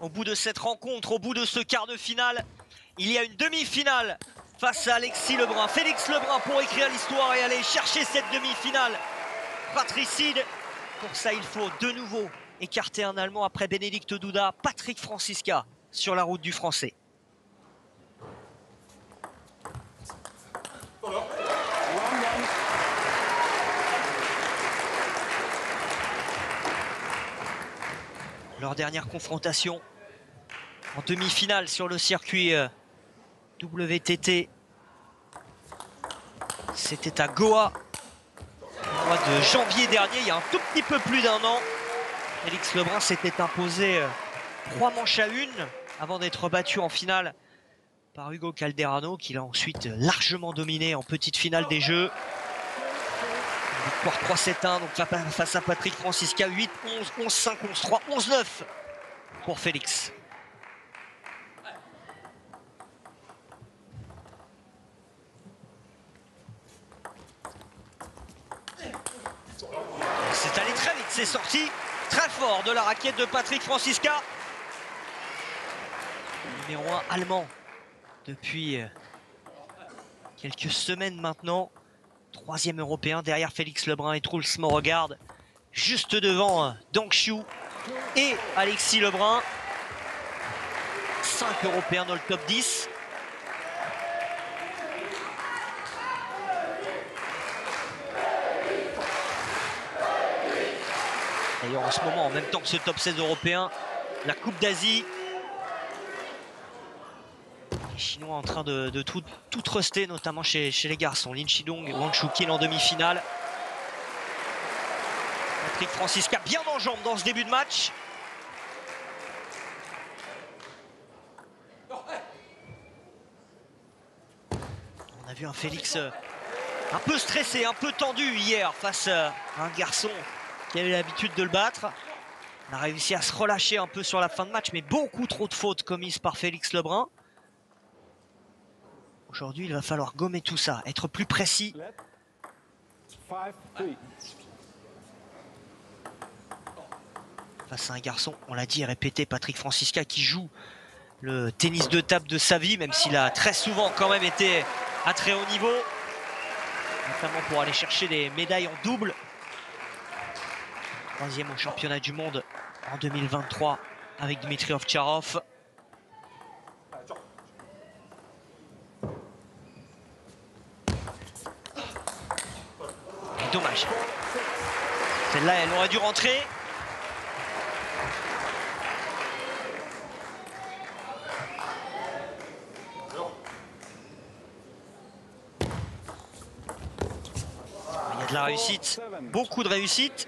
Au bout de cette rencontre, au bout de ce quart de finale, il y a une demi-finale face à Alexis Lebrun. Félix Lebrun pour écrire l'histoire et aller chercher cette demi-finale fratricide. Pour ça, il faut de nouveau écarter un Allemand après Bénédicte Duda, Patrick Franziska sur la route du Français. Leur dernière confrontation en demi-finale sur le circuit WTT, c'était à Goa au mois de janvier dernier, il y a un tout petit peu plus d'un an. Félix Lebrun s'était imposé 3 manches à 1 avant d'être battu en finale par Hugo Calderano, qui l'a ensuite largement dominé en petite finale des Jeux. Victoire 3-7-1 donc face à Patrick Franziska, 8-11, 11-5, 11-3, 11-9 pour Félix. C'est allé très vite, c'est sorti très fort de la raquette de Patrick Franziska. Numéro 1 allemand depuis quelques semaines maintenant. 3e européen derrière Félix Lebrun et Truls Mauregard. Juste devant Dong Xiu et Alexis Lebrun. 5 européens dans le top 10. D'ailleurs en ce moment, en même temps que ce top 16 européen, la Coupe d'Asie. Les Chinois en train de tout truster, notamment chez les garçons. Lin Chidong et Wang Shuqin en demi-finale. Patrick Franziska bien en jambes dans ce début de match. On a vu un Félix un peu stressé, un peu tendu hier face à un garçon qui avait l'habitude de le battre. On a réussi à se relâcher un peu sur la fin de match, mais beaucoup trop de fautes commises par Félix Lebrun. Aujourd'hui, il va falloir gommer tout ça, être plus précis. Face à un garçon, on l'a dit et répété, Patrick Franziska, qui joue le tennis de table de sa vie, même s'il a très souvent quand même été à très haut niveau, notamment pour aller chercher des médailles en double. 3e au championnat du monde en 2023 avec Dmitry Ovtcharov. Dommage. Celle-là, elle aurait dû rentrer. Il y a de la réussite, beaucoup de réussite.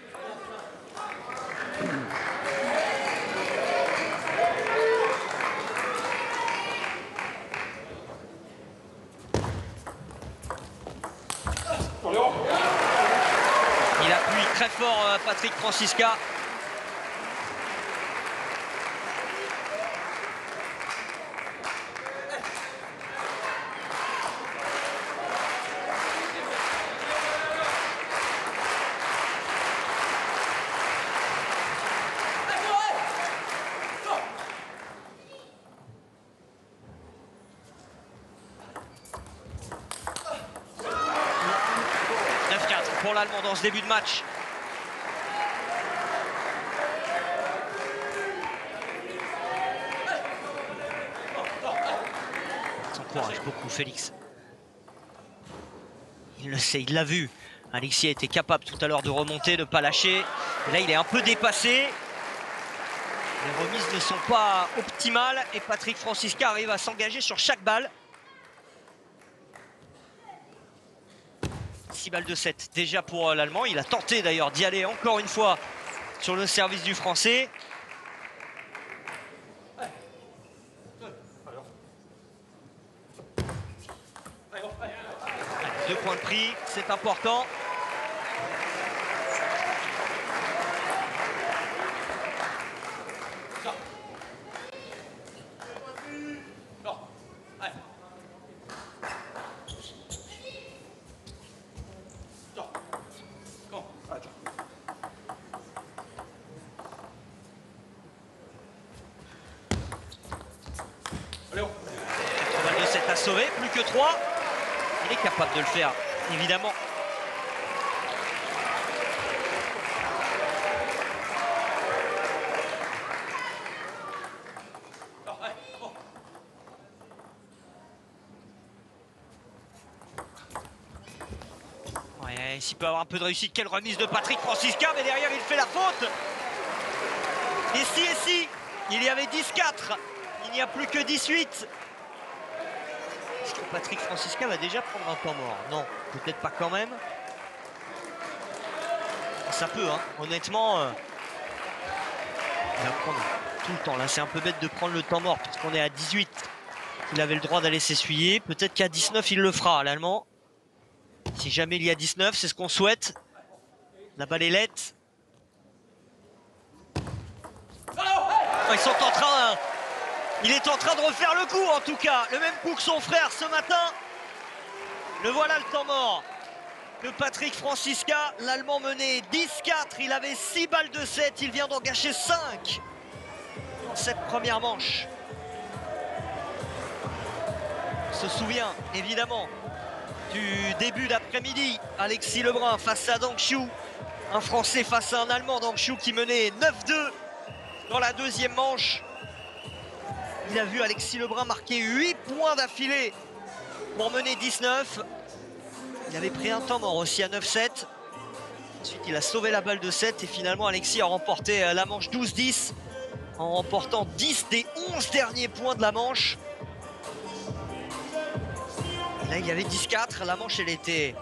Il appuie très fort Patrick Franziska. Pour l'Allemand dans ce début de match. Il s'encourage beaucoup Félix. Il le sait, il l'a vu. Alexis a été capable tout à l'heure de remonter, de ne pas lâcher. Et là, il est un peu dépassé. Les remises ne sont pas optimales et Patrick Franziska arrive à s'engager sur chaque balle. 6 balles de 7 déjà pour l'Allemand. Il a tenté d'ailleurs d'y aller encore une fois sur le service du Français. 2 points de prix, c'est important. sauver, plus que 3. Il est capable de le faire, évidemment. Ouais, s'il peut avoir un peu de réussite, quelle remise de Patrick Francisca, mais derrière il fait la faute. Et si, il y avait 10-4, il n'y a plus que 18. Est-ce que Patrick Francisca va déjà prendre un temps mort? Non, peut-être pas quand même. Ça peut, hein. Honnêtement, il va prendre tout le temps. Là, c'est un peu bête de prendre le temps mort, puisqu'on est à 18. Il avait le droit d'aller s'essuyer. Peut-être qu'à 19, il le fera, l'Allemand. Si jamais il y a 19, c'est ce qu'on souhaite. La balle est lette. Ils sont en train... Il est en train de refaire le coup, en tout cas. Le même coup que son frère ce matin. Le voilà le temps mort de Patrick Francisca. L'Allemand menait 10-4. Il avait 6 balles de 7. Il vient d'en gâcher 5 dans cette première manche. On se souvient, évidemment, du début d'après-midi. Alexis Lebrun face à Deng Xiu. Un Français face à un Allemand. Deng Xiu qui menait 9-2 dans la deuxième manche. Il a vu Alexis Lebrun marquer 8 points d'affilée pour mener 19. Il avait pris un temps mort aussi à 9-7. Ensuite, il a sauvé la balle de 7 et finalement, Alexis a remporté la manche 12-10 en remportant 10 des 11 derniers points de la manche. Et là, il y avait 10-4. La manche, elle était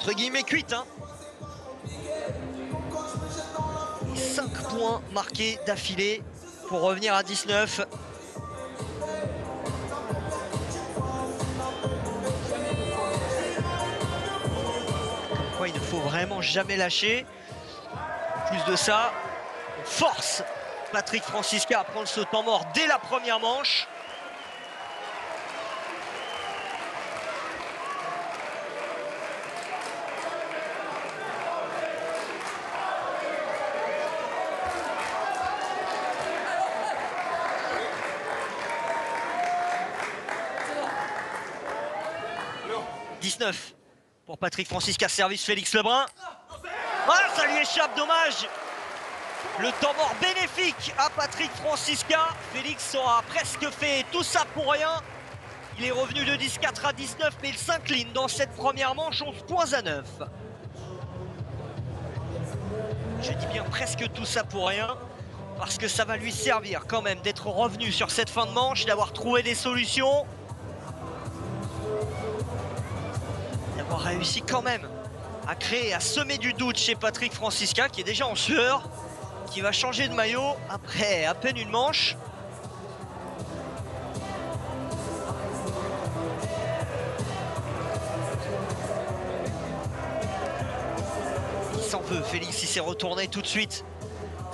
entre guillemets cuite, hein. 5 points marqués d'affilée pour revenir à 19. Il ne faut vraiment jamais lâcher. En plus de ça, on force Patrick Francisca à prendre ce temps mort dès la première manche. Pour Patrick Francisca, service Félix Lebrun. Ah, ça lui échappe, dommage. Le temps mort bénéfique à Patrick Francisca. Félix aura presque fait tout ça pour rien. Il est revenu de 10-4 à 19, mais il s'incline dans cette première manche, 11 points à 9. Je dis bien presque tout ça pour rien, parce que ça va lui servir quand même d'être revenu sur cette fin de manche, d'avoir trouvé des solutions. D'avoir réussi quand même à créer, à semer du doute chez Patrick Francisca, qui est déjà en sueur, qui va changer de maillot après à peine une manche. Il s'en veut, Félix, il s'est retourné tout de suite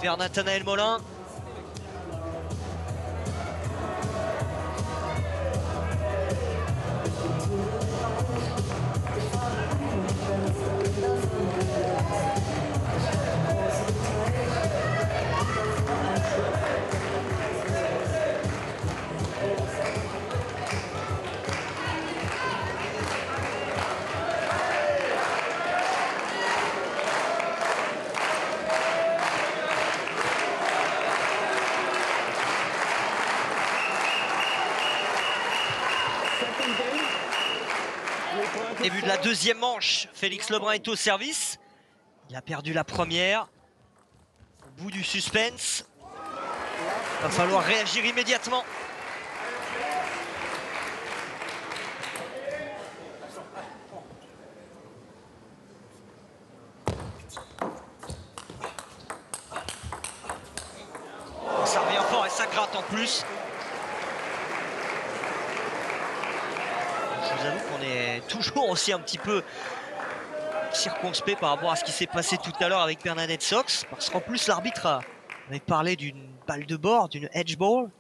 vers Nathanaël Molin. Début de la deuxième manche, Félix Lebrun est au service. Il a perdu la première. Au bout du suspense, il va falloir réagir immédiatement. Ça revient fort et ça gratte en plus. Je vous avoue qu'on est toujours aussi un petit peu circonspect par rapport à ce qui s'est passé tout à l'heure avec Bernadette Sox, parce qu'en plus l'arbitre avait parlé d'une balle de bord, d'une edge ball.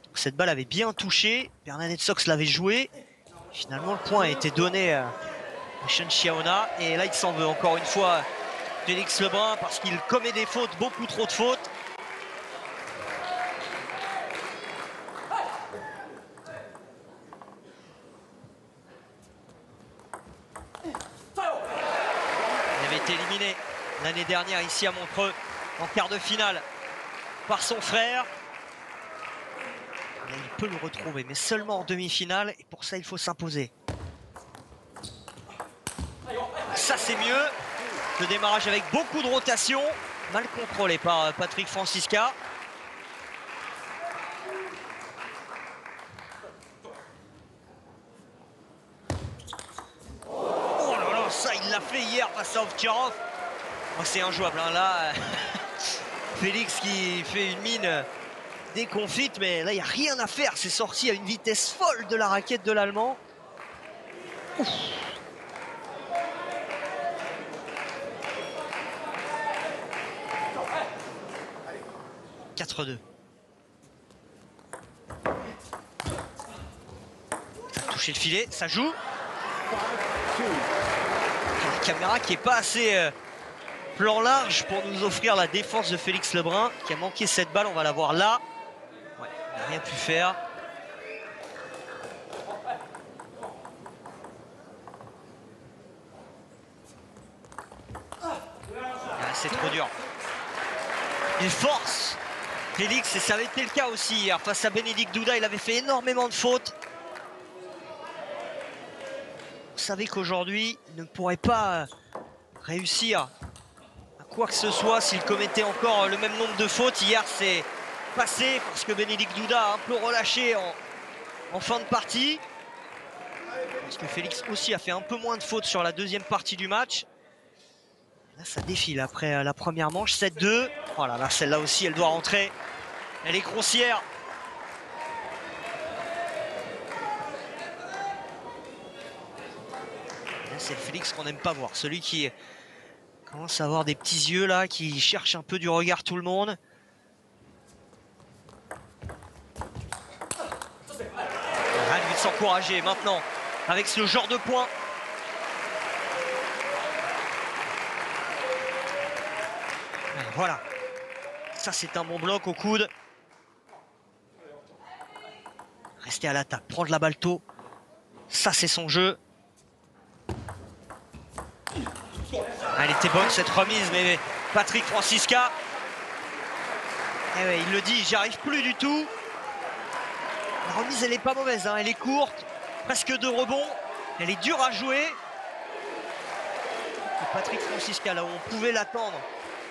Donc cette balle avait bien touché, Bernadette Sox l'avait joué. Finalement le point a été donné à Shen Xiaona et là il s'en veut encore une fois Félix Lebrun parce qu'il commet des fautes, beaucoup trop de fautes. éliminé l'année dernière ici à Montreux en quart de finale par son frère. Là, il peut le retrouver, mais seulement en demi-finale, et pour ça il faut s'imposer. Ça c'est mieux. Le démarrage avec beaucoup de rotation, mal contrôlé par Patrick Francisca. Oh là là, ça il l'a fait hier face à Ovtcharov. Oh, c'est injouable, hein. Là, Félix qui fait une mine déconfite, mais là il n'y a rien à faire. C'est sorti à une vitesse folle de la raquette de l'Allemand. 4-2. Ça a touché le filet, ça joue. La caméra qui n'est pas assez plan large pour nous offrir la défense de Félix Lebrun, qui a manqué cette balle. On va la voir là. Ouais, il n'a rien pu faire. Ah, c'est trop dur. Il force Félix, et ça avait été le cas aussi hier face à Bénédicte Douda. Il avait fait énormément de fautes. On savait qu'aujourd'hui il ne pourrait pas réussir à quoi que ce soit s'il commettait encore le même nombre de fautes. Hier c'est passé parce que Bénédicte Douda a un peu relâché en fin de partie, parce que Félix aussi a fait un peu moins de fautes sur la deuxième partie du match. Là ça défile après la première manche. 7-2. Voilà, là celle-là aussi elle doit rentrer. Elle est grossière. Là c'est le Félix qu'on n'aime pas voir, celui qui commence à avoir des petits yeux là, qui cherche un peu du regard tout le monde. À lui de s'encourager maintenant avec ce genre de points. Voilà, ça c'est un bon bloc au coude. Rester à l'attaque, prendre la balle tôt, ça c'est son jeu. Elle était bonne cette remise, mais Patrick Francisca, eh ouais, il le dit, j'y arrive plus du tout. La remise elle est pas mauvaise, hein. Elle est courte, presque 2 rebonds, elle est dure à jouer. Et Patrick Francisca, là où on pouvait l'attendre,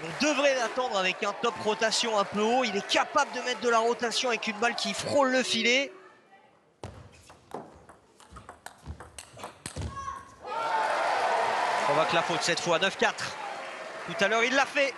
on devrait l'attendre avec un top rotation un peu haut. Il est capable de mettre de la rotation avec une balle qui frôle le filet. Provoque la faute cette fois, 9-4. Tout à l'heure il l'a fait.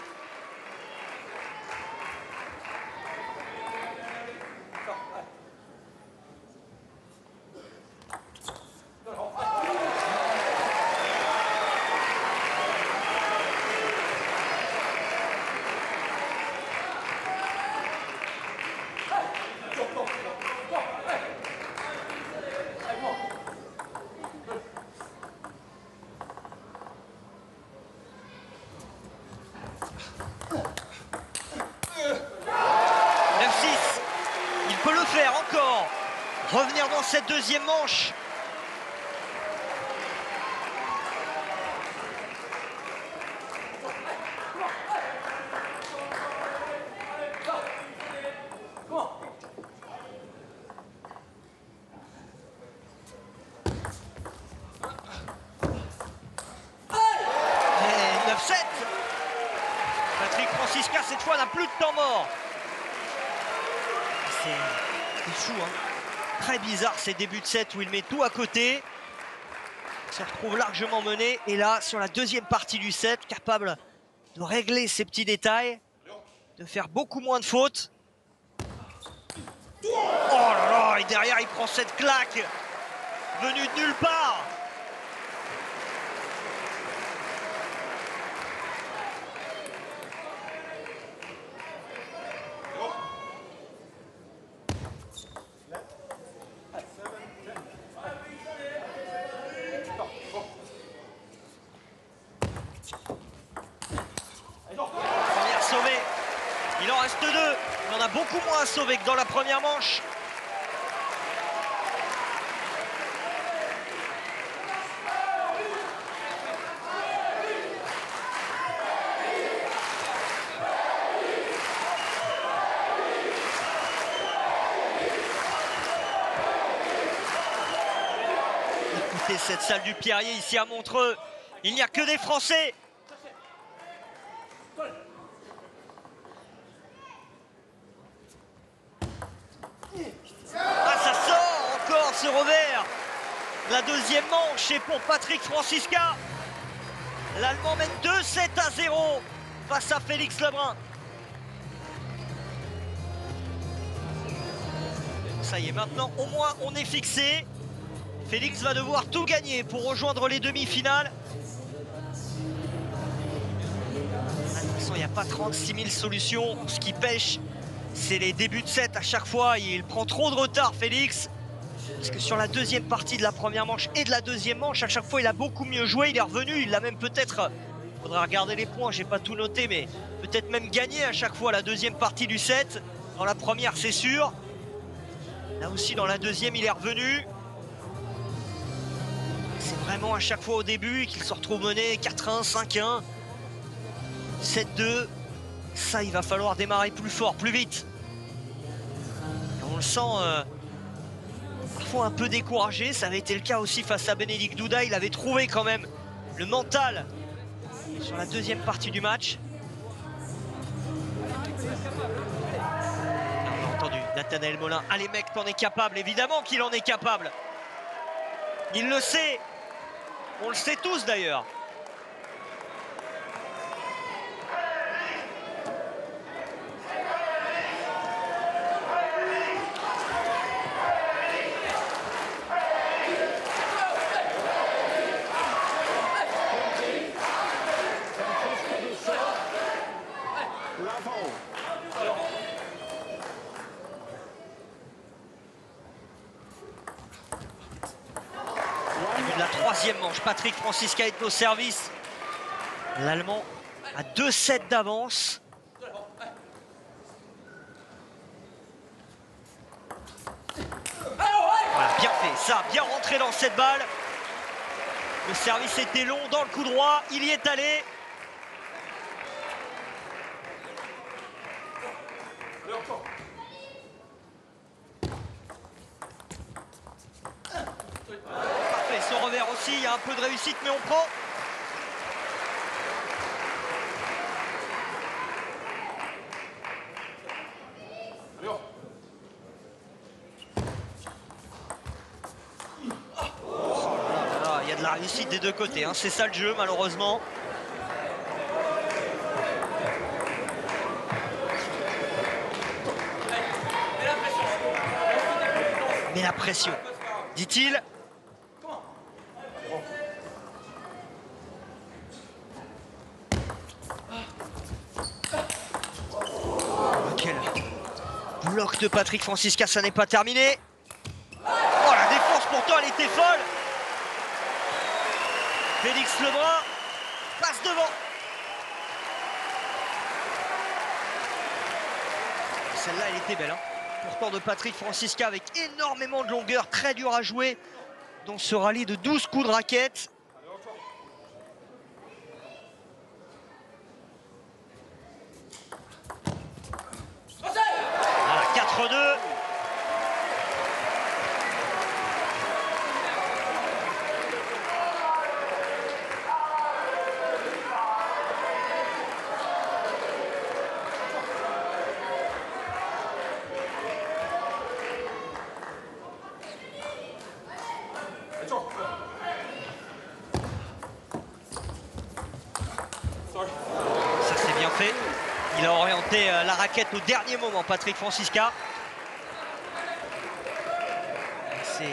Encore revenir dans cette deuxième manche. Et 9-7. Patrick Francisca cette fois n'a plus de temps mort. C'est fou, hein. Très bizarre ces débuts de set où il met tout à côté. Il se retrouve largement mené. Et là, sur la deuxième partie du set, capable de régler ces petits détails, de faire beaucoup moins de fautes. Oh là là, et derrière, il prend cette claque venue de nulle part. Première sauvée. Il en reste 2. Il en a beaucoup moins à sauver que dans la première manche. capacité cette salle du Pierrier ici à Montreux. Il n'y a que des Français. Ah, ça sort encore ce revers. La deuxième manche est pour Patrick Franziska. L'Allemand mène 2-7-0 face à Félix Lebrun. Ça y est, maintenant au moins on est fixé. Félix va devoir tout gagner pour rejoindre les demi-finales. Attention, il n'y a pas 36 000 solutions. Ce qui pêche, c'est les débuts de set. À chaque fois, il prend trop de retard, Félix. Parce que sur la deuxième partie de la première manche et de la deuxième manche, à chaque fois, il a beaucoup mieux joué. Il est revenu, il l'a même peut-être... Il faudra regarder les points, j'ai pas tout noté, mais peut-être même gagné à chaque fois la deuxième partie du set. Dans la première, c'est sûr. Là aussi, dans la deuxième, il est revenu. C'est vraiment à chaque fois au début qu'il se retrouve mené 4-1, 5-1, 7-2. Ça, il va falloir démarrer plus fort, plus vite. Et on le sent parfois un peu découragé. Ça avait été le cas aussi face à Bénédicte Douda. Il avait trouvé quand même le mental sur la deuxième partie du match. On a entendu Nathanaël Molin. Allez mec, t'en es capable. Évidemment qu'il en est capable. Il le sait. On le sait tous d'ailleurs. Début de la troisième manche, Patrick Franziska est au service. L'Allemand a 2-7 d'avance. Voilà, bien fait, ça, bien rentré dans cette balle. Le service était long dans le coup droit, il y est allé. Parfait, son revers aussi, il y a un peu de réussite, mais on prend. Il y a de la réussite des deux côtés, hein. C'est ça le jeu malheureusement. Mais la pression, dit-il. Quel bloc de Patrick Franziska, ça n'est pas terminé. Oh, la défense pourtant elle était folle. Félix Lebrun passe devant. Celle-là elle était belle, hein. Pourtant de Patrick Franziska avec énormément de longueur, très dur à jouer dans ce rallye de 12 coups de raquette. Voilà, 4-2. Ça c'est bien fait. Il a orienté la raquette au dernier moment, Patrick Franziska. C'est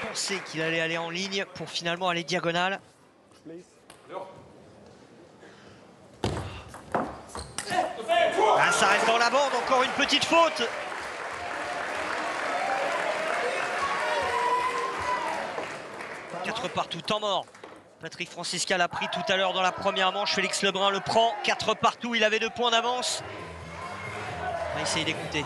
pensé qu'il allait aller en ligne pour finalement aller diagonale. Ah, ça reste dans la bande, encore une petite faute. Quatre partout, temps mort. Patrick Franziska l'a pris tout à l'heure dans la première manche. Félix Lebrun le prend. 4 partout, il avait 2 points d'avance. On va essayer d'écouter.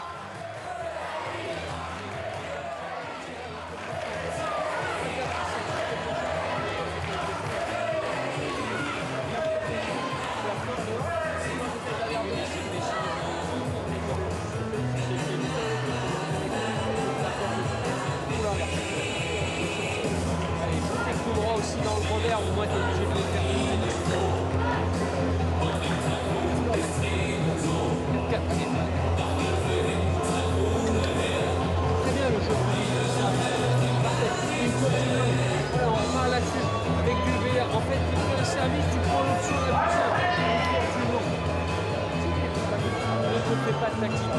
revers, au moins tu es obligé de les faire tourner. 4-4, allez. Très bien le jeu. Parfait. Il continue. Voilà, on va pas là-dessus. Avec du VR. En fait, tu fais le service, tu prends l'option la plus simple. Tu non. Ne te fais pas de tactique.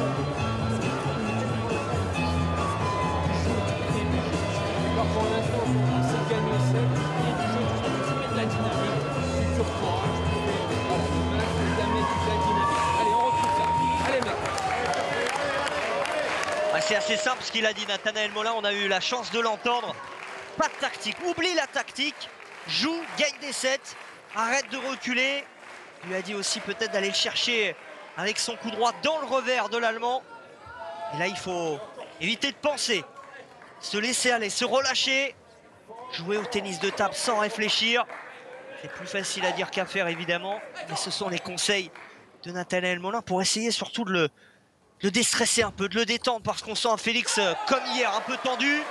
D'accord, pour l'instant, c'est gagné 7. Et du jeu, tu mets de la dynamique. Tu reprends. Voilà, tu la mets de la dynamique. Allez, on retrouve ça. Allez, mec. C'est assez simple ce qu'il a dit Nathanaël Molin, on a eu la chance de l'entendre. Pas de tactique, oublie la tactique, joue, gagne des sets, arrête de reculer. Il lui a dit aussi peut-être d'aller le chercher avec son coup droit dans le revers de l'Allemand. Et là il faut éviter de penser, se laisser aller, se relâcher, jouer au tennis de table sans réfléchir. C'est plus facile à dire qu'à faire évidemment, mais ce sont les conseils de Nathanaël Molin pour essayer surtout de le déstresser un peu, de le détendre, parce qu'on sent un Félix comme hier, un peu tendu.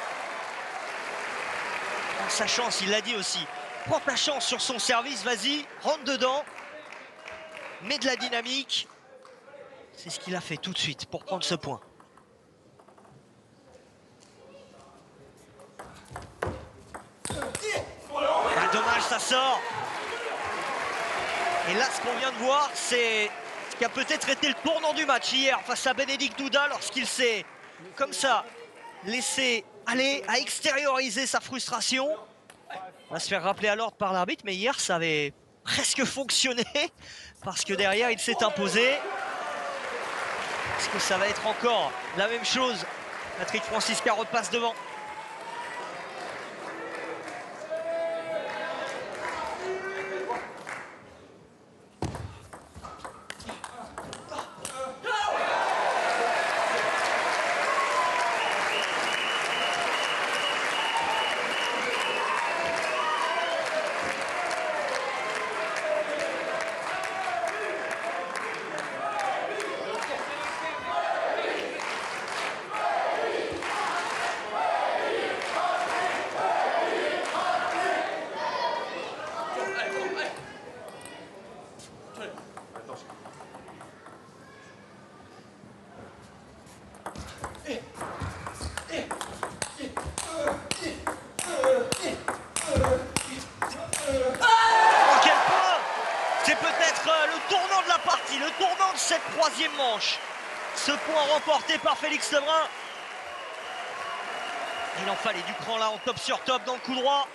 Prends sa chance, il l'a dit aussi. Prends ta chance sur son service, vas-y, rentre dedans. Mets de la dynamique. C'est ce qu'il a fait tout de suite pour prendre ce point. Ah, dommage, ça sort. Et là, ce qu'on vient de voir, c'est ce qui a peut-être été le tournant du match hier face à Bénédicte Douda lorsqu'il s'est, comme ça, laissé aller à extérioriser sa frustration. On va se faire rappeler à l'ordre par l'arbitre, mais hier, ça avait presque fonctionné parce que derrière, il s'est imposé. Est-ce que ça va être encore la même chose? Patrick Francisca repasse devant. Le tournant de cette troisième manche. Ce point remporté par Félix Lebrun. Il en fallait du cran là en top sur top dans le coup droit.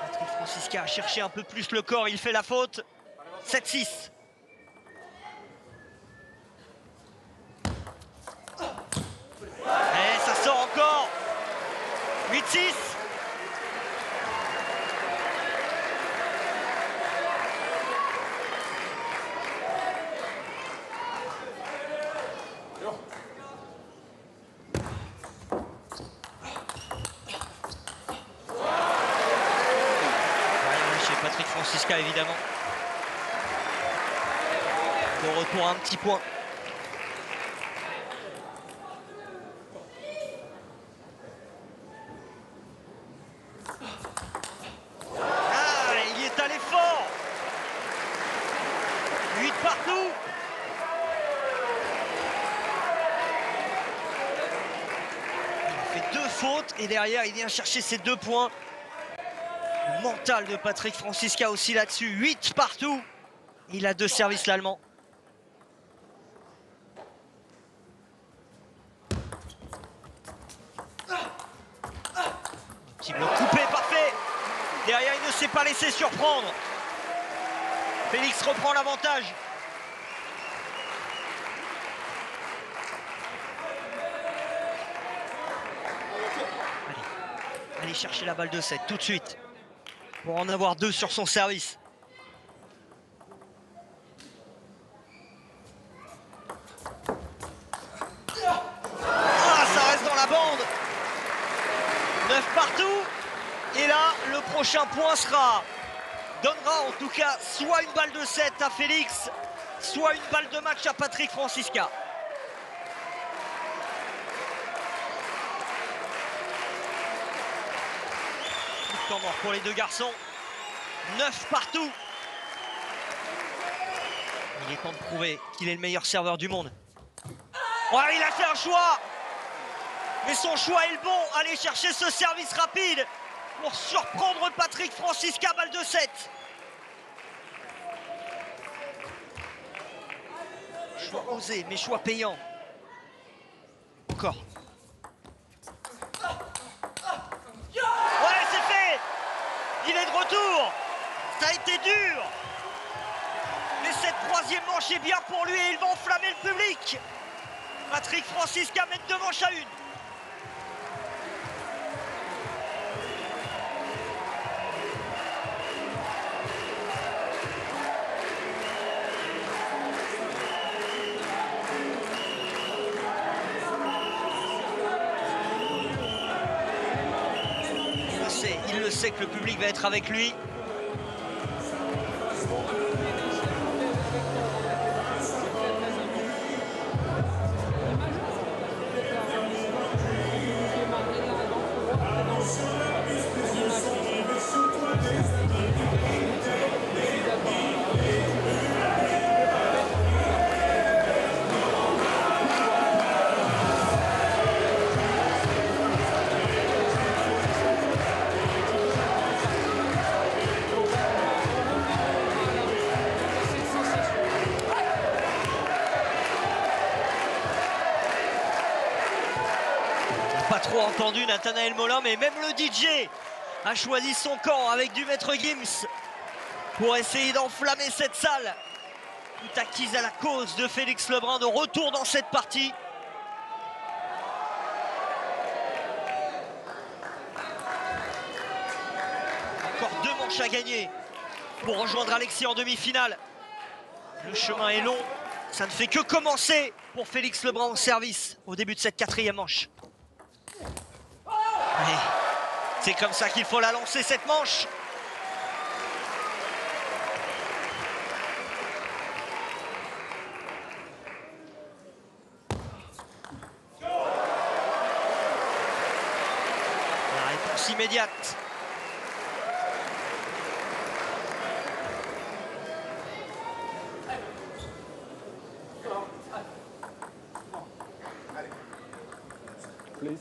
Patrick Francisca a cherché un peu plus le corps, il fait la faute. 7-6. Et ça sort encore. 8-6. Patrick Francisca évidemment. De retour à un petit point. Ah, il y est allé fort. 8 partout. Il fait 2 fautes et derrière il vient chercher ses 2 points. Le mental de Patrick Francisca aussi là-dessus. 8 partout. Il a 2 services l'Allemand. Petit bloc coupé, parfait. Derrière, il ne s'est pas laissé surprendre. Félix reprend l'avantage. Allez chercher la balle de 7 tout de suite. Pour en avoir 2 sur son service. Ah, ça reste dans la bande. 9 partout. Et là, le prochain point donnera en tout cas soit une balle de 7 à Félix, soit une balle de match à Patrick Francisca. Temps mort pour les deux garçons. 9 partout. Il est temps de prouver qu'il est le meilleur serveur du monde. Ouais, il a fait un choix. Mais son choix est le bon. Aller chercher ce service rapide pour surprendre Patrick Francisca, balle de 7. Choix osé, mais choix payant. Encore. Ouais, c'est fait. Il est de retour. Ça a été dur. Mais cette troisième manche est bien pour lui et il va enflammer le public. Patrick Francisca mène 2 manches à 1. Il le sait que le public va être avec lui. Pas trop entendu Nathanaël Molin, mais même le DJ a choisi son camp avec du maître Gims pour essayer d'enflammer cette salle. Tout acquise à la cause de Félix Lebrun, de retour dans cette partie. Encore 2 manches à gagner pour rejoindre Alexis en demi-finale. Le chemin est long, ça ne fait que commencer pour Félix Lebrun au service au début de cette 4e manche. C'est comme ça qu'il faut la lancer, cette manche. La réponse immédiate. Please.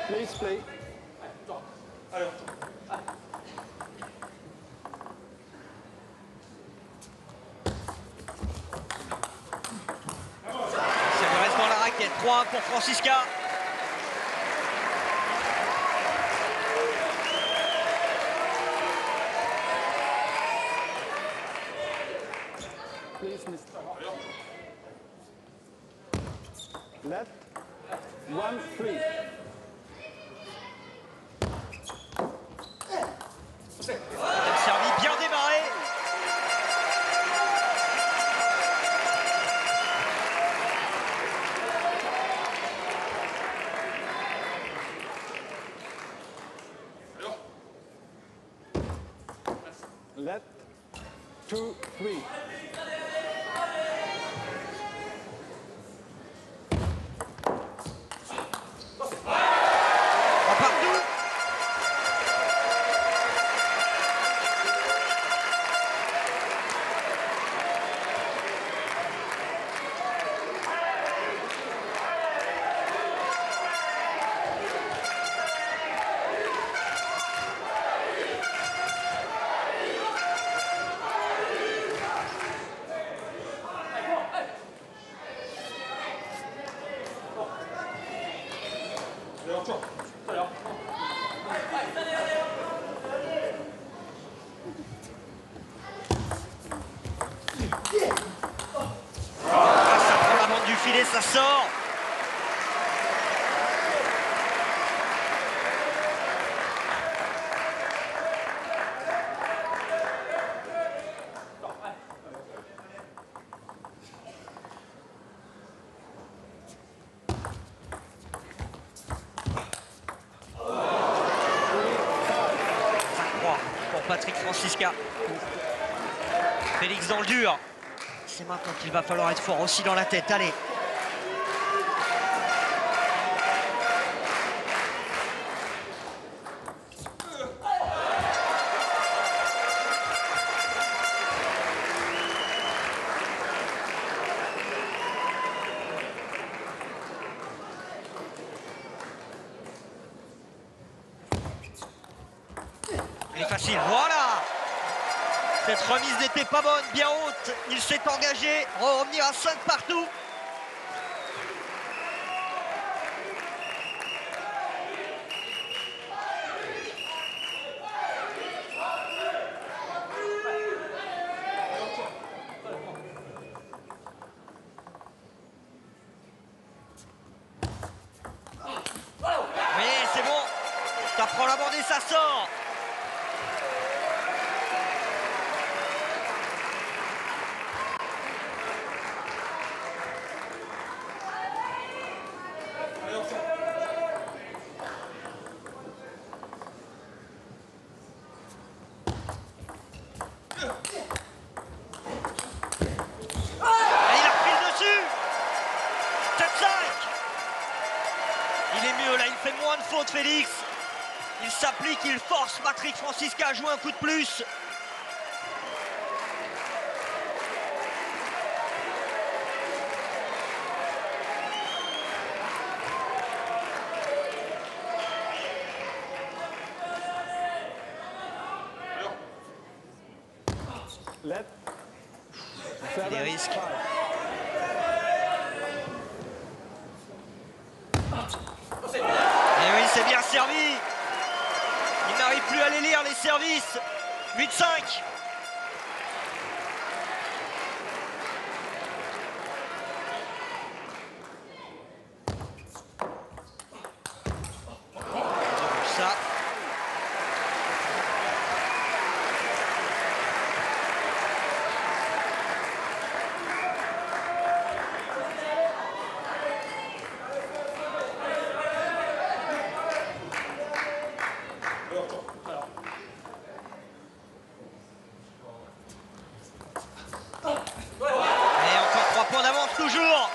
Please play. Ça lui reste dans la raquette. 3-1 pour Francisca. Please, Mr. Left. 1-3. Servi bien démarré. Left. 2-3. En partout. Ça prend la bande du filet, ça sort. Patrick Francisca. Félix dans le dur. C'est maintenant qu'il va falloir être fort aussi dans la tête. Allez. Il est facile, voilà. Cette remise n'était pas bonne, bien haute. Il s'est engagé, revenir à 5 partout. Oui, c'est bon. Ça prend la bande et ça sort. Il est mieux là, il fait moins de fautes Félix. Il s'applique, il force Patrick Francisca à jouer un coup de plus. Des risques. Et oui, c'est bien servi. Il n'arrive plus à les lire, les services. 8-5. Ça. Et encore 3 points d'avance toujours.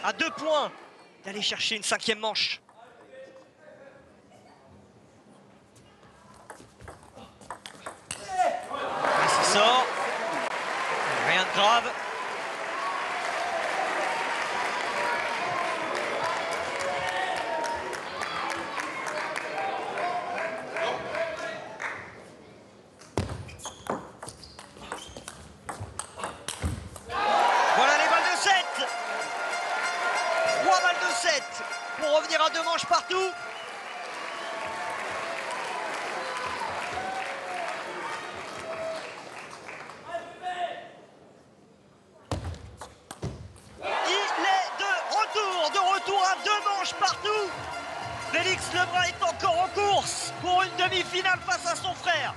À 2 points d'aller chercher une 5e manche. Et ça sort. Rien de grave. Voilà les balles de 7. 3 balles de 7 pour revenir à 2 manches partout. Il est de retour à 2 manches partout. Félix Lebrun est encore en course pour une demi-finale face à son frère.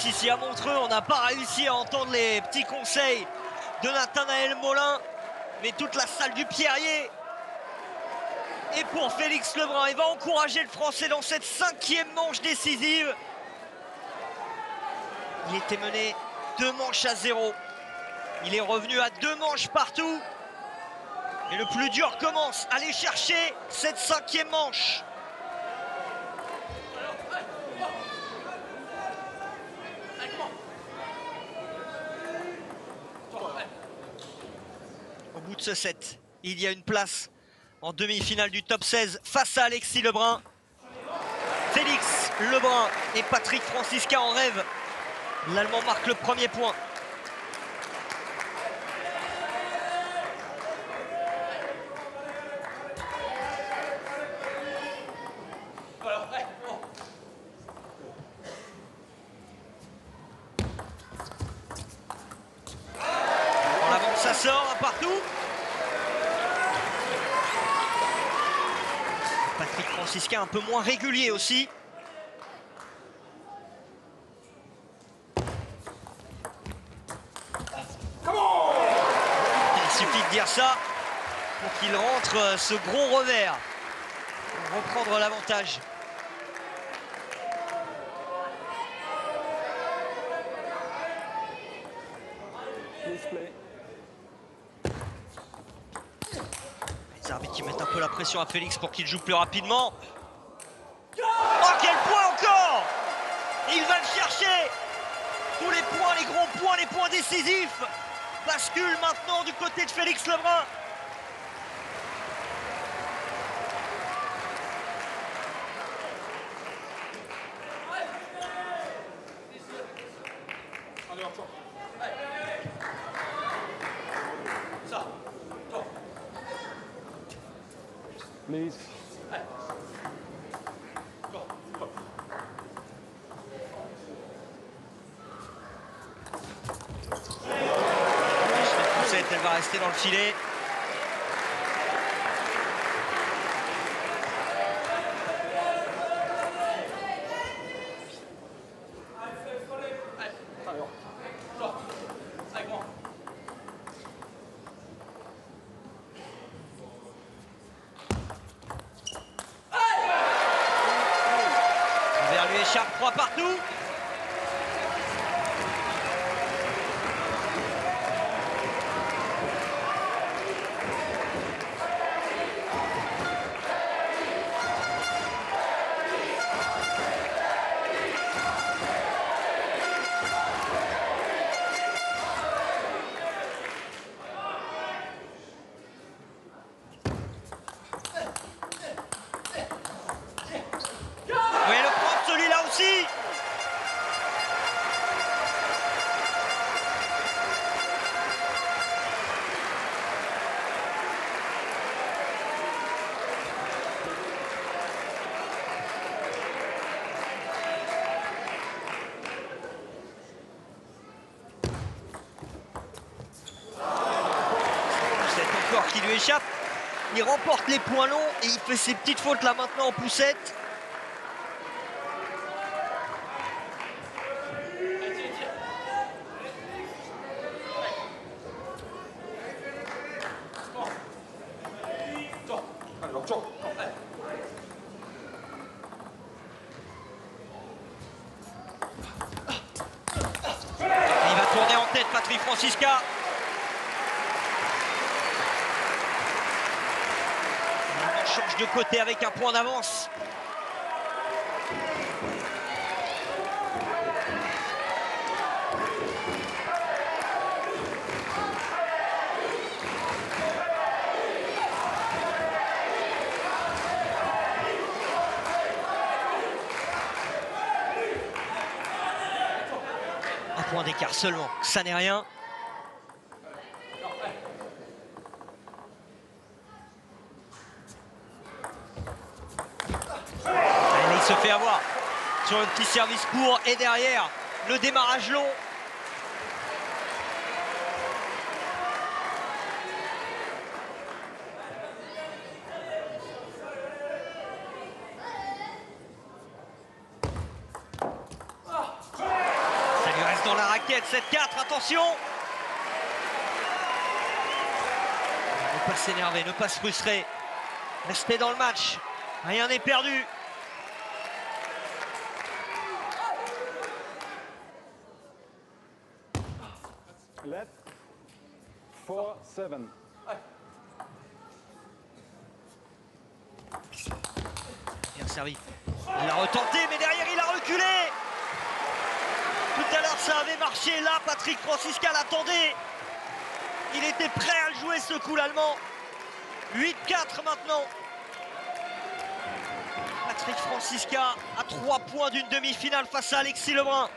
Ici à Montreux, on n'a pas réussi à entendre les petits conseils de Nathanaël Molin, mais toute la salle du Pierrier est pour Félix Lebrun. Il va encourager le Français dans cette 5e manche décisive. Il était mené 2 manches à 0. Il est revenu à 2 manches partout. Et le plus dur commence. Aller chercher cette 5e manche. Au bout de ce set, il y a une place en demi-finale du top 16 face à Alexis Lebrun. Félix Lebrun et Patrick Franziska en rêve. L'Allemand marque le premier point. En avant, ça sort un partout. Patrick Franziska un peu moins régulier aussi. Il suffit de dire ça pour qu'il rentre ce gros revers pour reprendre l'avantage. Les arbitres qui mettent un peu la pression à Félix pour qu'il joue plus rapidement. Oh, quel point encore! Il va le chercher! Tous les points, les gros points, les points décisifs basculent maintenant du côté de Félix Lebrun. Please. Elle va rester dans le filet. Vers lui échappe 3 partout. Qui lui échappe, il remporte les points longs et il fait ses petites fautes là maintenant en poussette. Et il va tourner en tête Patrick Franziska. Change de côté avec un point d'avance. Un point d'écart seulement, ça n'est rien. Se fait avoir sur le petit service court et derrière le démarrage long. Ça lui reste dans la raquette, 7-4, attention. Ne pas s'énerver, ne pas se frustrer. Rester dans le match, rien n'est perdu. Left. 7. Bien servi. Il a retenté, mais derrière il a reculé. Tout à l'heure ça avait marché, là Patrick Franziska l'attendait. Il était prêt à le jouer ce coup l'Allemand. 8-4 maintenant. Patrick Franziska à 3 points d'une demi-finale face à Alexis Lebrun.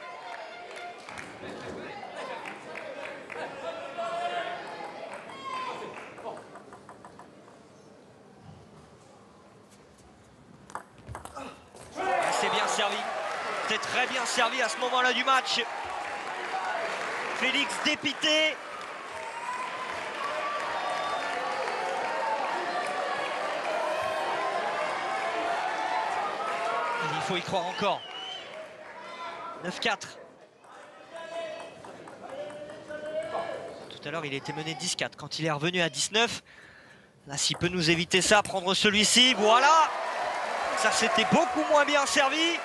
C'est bien servi. C'est très bien servi à ce moment-là du match. Félix dépité. Il faut y croire encore. 9-4. Tout à l'heure, il était mené 10-4. Quand il est revenu à 19, là, s'il peut nous éviter ça, prendre celui-ci, voilà. Ça, c'était beaucoup moins bien servi.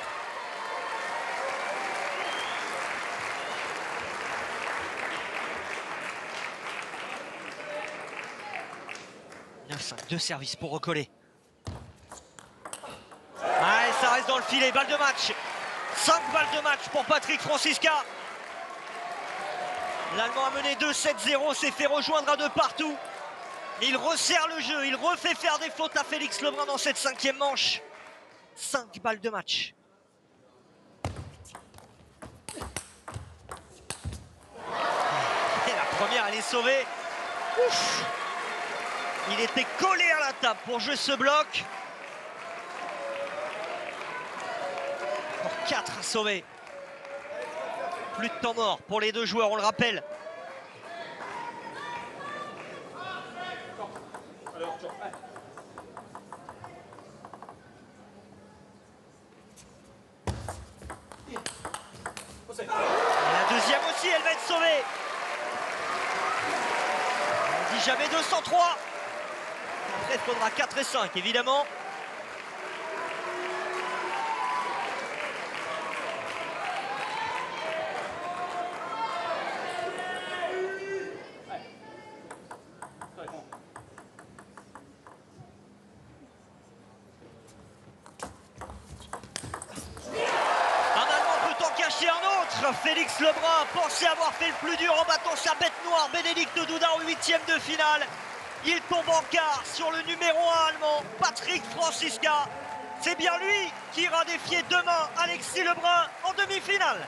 Deux services pour recoller. Ah, et ça reste dans le filet, balle de match. 5 balles de match pour Patrick Franziska. L'Allemand a mené 2-7-0, s'est fait rejoindre à de partout. Il resserre le jeu, il refait faire des fautes à Félix Lebrun dans cette 5e manche. 5 balles de match. Et la première, elle est sauvée. Ouf! Il était collé à la table pour jouer ce bloc. Encore 4 à sauver. Plus de temps mort pour les deux joueurs, on le rappelle. Et la deuxième aussi, elle va être sauvée. On dit jamais 203. Après, il faudra 4 et 5, évidemment. Un autre, Félix Lebrun pensait avoir fait le plus dur en battant sa bête noire, Bénédicte Doudin en 8e de finale. Il tombe en quart sur le numéro 1 allemand, Patrick Franziska. C'est bien lui qui ira défier demain Alexis Lebrun en demi-finale.